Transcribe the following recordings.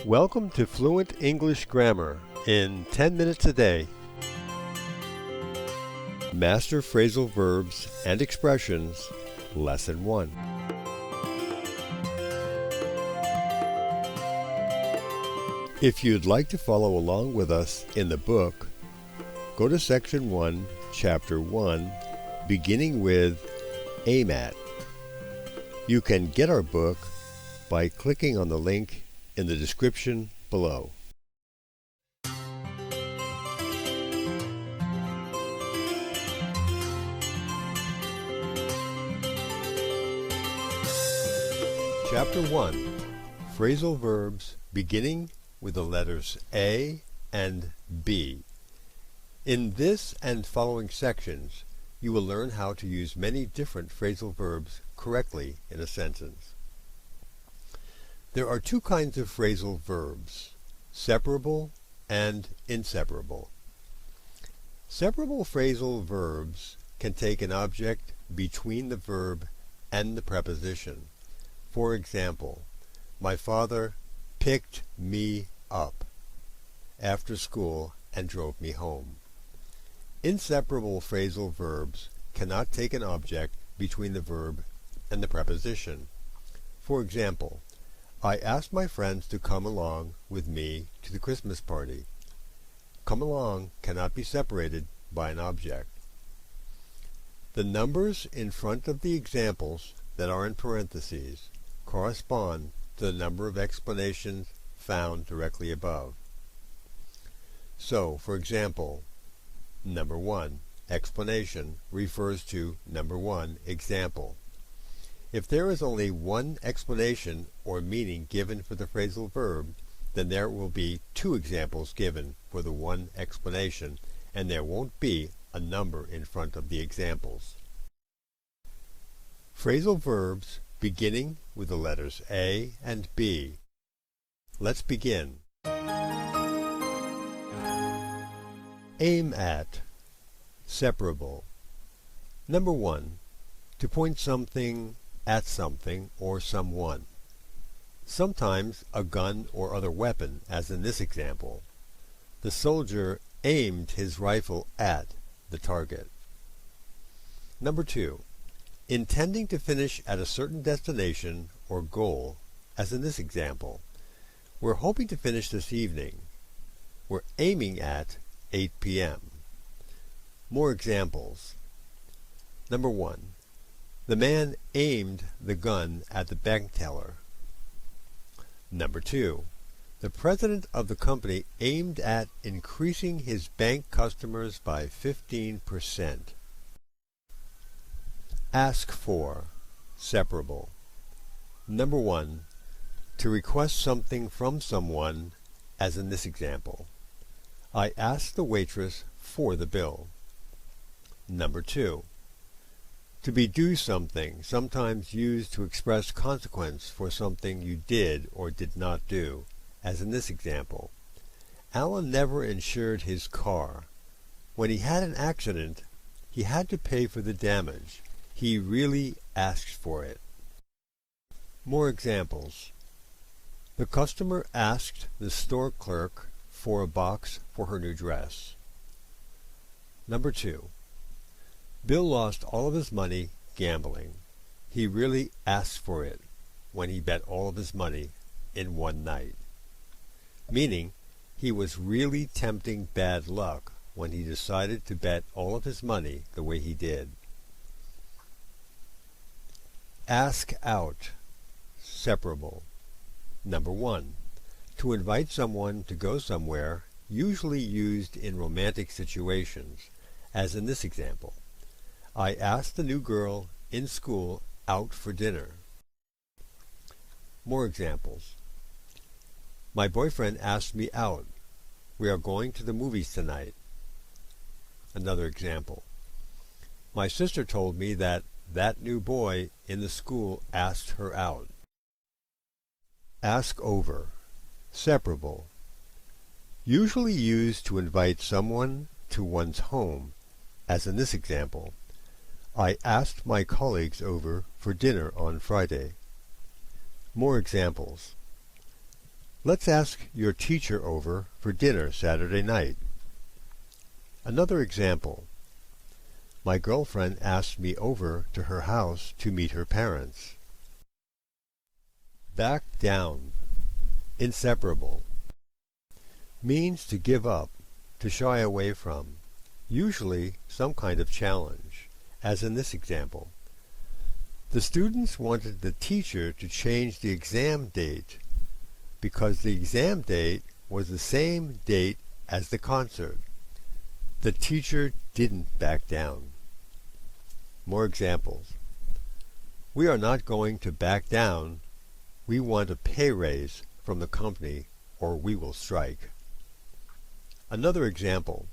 Welcome to Fluent English Grammar in 10 minutes a day. Master phrasal verbs and expressions, Lesson 1. If you'd like to follow along with us in the book, go to Section 1, Chapter 1, beginning with Aim At. You can get our book by clicking on the link in the description below. Chapter 1. Phrasal verbs beginning with the letters A and B. In this and following sections, you will learn how to use many different phrasal verbs correctly in a sentence. There are two kinds of phrasal verbs, separable and inseparable. Separable phrasal verbs can take an object between the verb and the preposition. For example, my father picked me up after school and drove me home. Inseparable phrasal verbs cannot take an object between the verb and the preposition. For example, I asked my friends to come along with me to the Christmas party. Come along cannot be separated by an object. The numbers in front of the examples that are in parentheses correspond to the number of explanations found directly above. So, for example, number 1, explanation, refers to number 1, example. If there is only one explanation or meaning given for the phrasal verb, then there will be two examples given for the one explanation, and there won't be a number in front of the examples. Phrasal verbs beginning with the letters A and B. Let's begin. Aim at. Separable. Number 1. To point something at something or someone. Sometimes a gun or other weapon, as in this example. The soldier aimed his rifle at the target. Number 2. Intending to finish at a certain destination or goal, as in this example. We're hoping to finish this evening. We're aiming at 8 p.m. More examples. Number 1. The man aimed the gun at the bank teller. Number 2. The president of the company aimed at increasing his bank customers by 15%. Ask for. Separable. Number 1. To request something from someone, as in this example. I asked the waitress for the bill. Number 2. To be due something, sometimes used to express consequence for something you did or did not do, as in this example. Alan never insured his car. When he had an accident, he had to pay for the damage. He really asked for it. More examples. The customer asked the store clerk for a box for her new dress. Number 2. Bill lost all of his money gambling. He really asked for it when he bet all of his money in one night. Meaning, he was really tempting bad luck when he decided to bet all of his money the way he did. Ask out. Separable. Number 1. To invite someone to go somewhere, usually used in romantic situations, as in this example. I asked the new girl in school out for dinner. More examples. My boyfriend asked me out. We are going to the movies tonight. Another example. My sister told me that new boy in the school asked her out. Ask over. Separable. Usually used to invite someone to one's home, as in this example. I asked my colleagues over for dinner on Friday. More examples. Let's ask your teacher over for dinner Saturday night. Another example. My girlfriend asked me over to her house to meet her parents. Back down. Inseparable. Means to give up, to shy away from, usually some kind of challenge, as in this example. The students wanted the teacher to change the exam date because the exam date was the same date as the concert. The teacher didn't back down. More examples. We are not going to back down. We want a pay raise from the company or we will strike. Another example.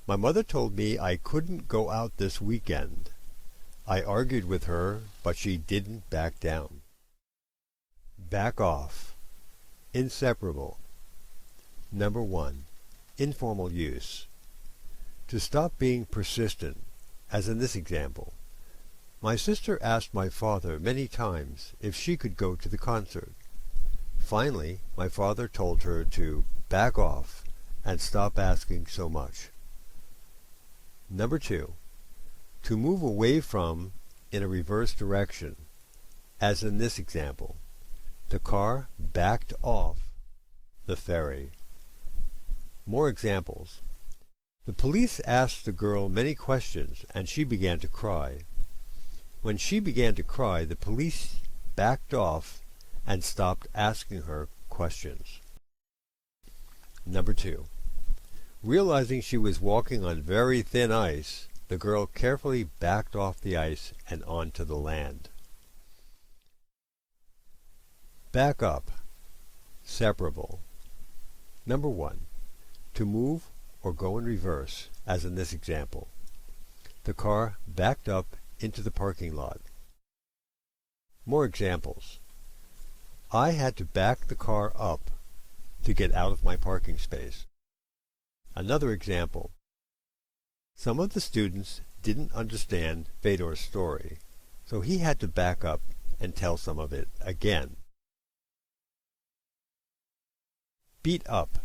My mother told me I couldn't go out this weekend. I argued with her, but she didn't back down. Back off. Inseparable. Number 1. Informal use. To stop being persistent, as in this example. My sister asked my father many times if she could go to the concert. Finally, my father told her to back off and stop asking so much. Number 2. To move away from in a reverse direction, as in this example. The car backed off the ferry. More examples. The police asked the girl many questions and she began to cry. When she began to cry, the police backed off and stopped asking her questions. Number 2. Realizing she was walking on very thin ice, the girl carefully backed off the ice and onto the land. Back up. Separable. Number 1. To move or go in reverse, as in this example. The car backed up into the parking lot. More examples. I had to back the car up to get out of my parking space. Another example. Some of the students didn't understand Fedor's story, so he had to back up and tell some of it again. Beat up.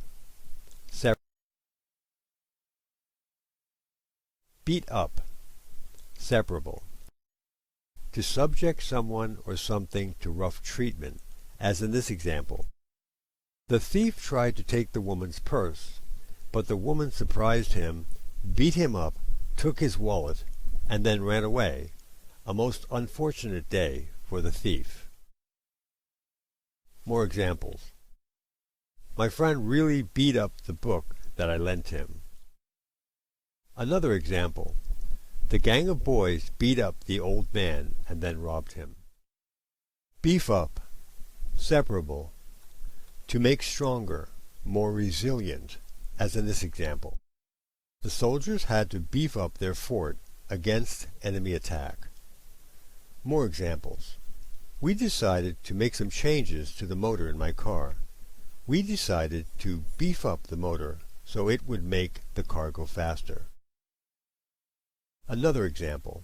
Beat up. Separable. To subject someone or something to rough treatment, as in this example. The thief tried to take the woman's purse, but the woman surprised him, beat him up, took his wallet, and then ran away. A most unfortunate day for the thief. More examples. My friend really beat up the book that I lent him. Another example. The gang of boys beat up the old man and then robbed him. Beef up. Separable. To make stronger, more resilient, as in this example. The soldiers had to beef up their fort against enemy attack. More examples. We decided to make some changes to the motor in my car. We decided to beef up the motor so it would make the car go faster. Another example.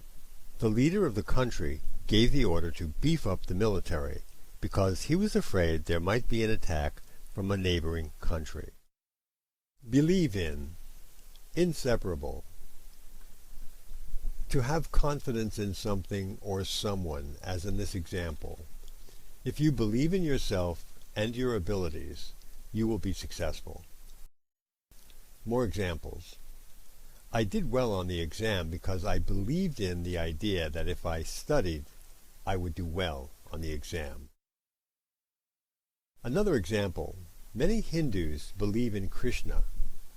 The leader of the country gave the order to beef up the military because he was afraid there might be an attack from a neighboring country. Believe in. Inseparable. To have confidence in something or someone, as in this example. If you believe in yourself and your abilities, you will be successful. More examples. I did well on the exam because I believed in the idea that if I studied, I would do well on the exam. Another example. Many Hindus believe in Krishna,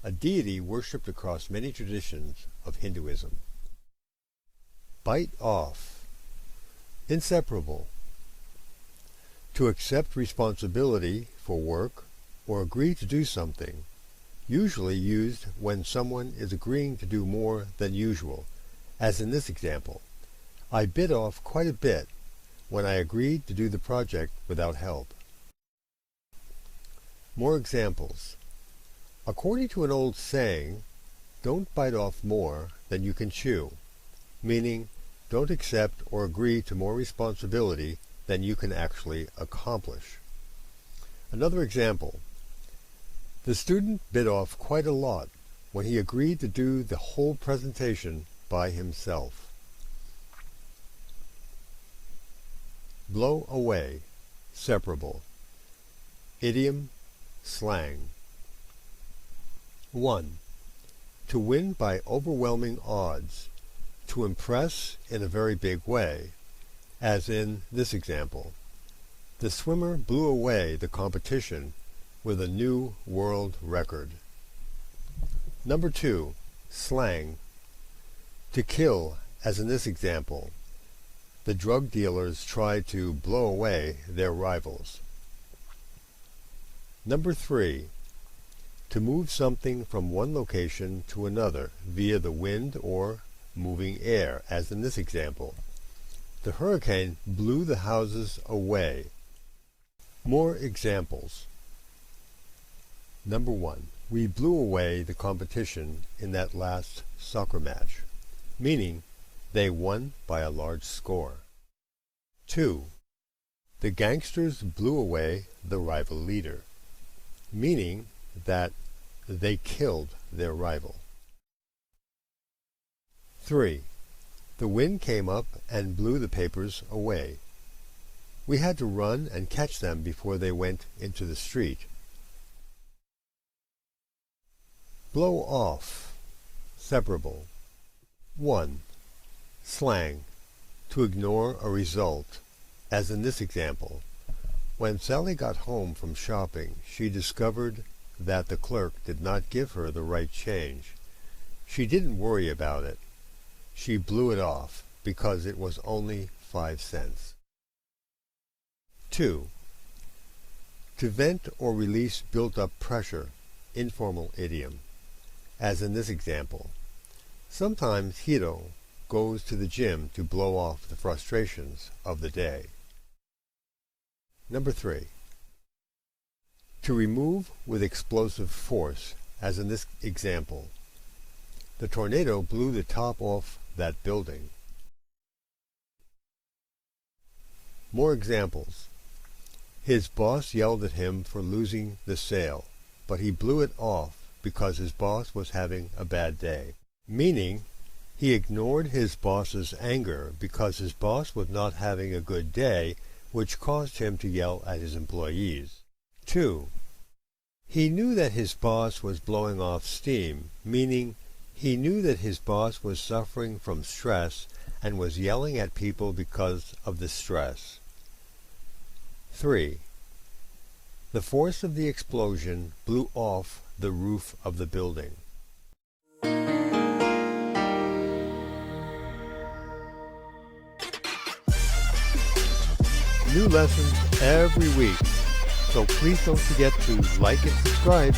a deity worshipped across many traditions of Hinduism. Bite off. Inseparable. To accept responsibility for work or agree to do something, usually used when someone is agreeing to do more than usual, as in this example. I bit off quite a bit when I agreed to do the project without help. More examples. According to an old saying, don't bite off more than you can chew, meaning don't accept or agree to more responsibility than you can actually accomplish. Another example. The student bit off quite a lot when he agreed to do the whole presentation by himself. Blow away, separable. Idiom, slang. 1. To win by overwhelming odds. To impress in a very big way, as in this example. The swimmer blew away the competition with a new world record. Number 2. Slang. To kill, as in this example. The drug dealers tried to blow away their rivals. Number 3. To move something from one location to another via the wind or moving air, as in this example. The hurricane blew the houses away. More examples. Number 1. We blew away the competition in that last soccer match, meaning they won by a large score. 2. The gangsters blew away the rival leader, meaning that they killed their rival. 3. The wind came up and blew the papers away. We had to run and catch them before they went into the street. Blow off, separable. 1. Slang. To ignore a result, as in this example. When Sally got home from shopping, she discovered that the clerk did not give her the right change. She didn't worry about it. She blew it off because it was only 5 cents. 2. To vent or release built-up pressure, informal idiom, as in this example. Sometimes Hiro goes to the gym to blow off the frustrations of the day. Number 3. To remove with explosive force, as in this example. The tornado blew the top off that building. More examples. His boss yelled at him for losing the sale, but he blew it off because his boss was having a bad day. Meaning, he ignored his boss's anger because his boss was not having a good day, which caused him to yell at his employees. 2. He knew that his boss was blowing off steam, meaning he knew that his boss was suffering from stress and was yelling at people because of the stress. 3. The force of the explosion blew off the roof of the building. New lessons every week, so please don't forget to like and subscribe.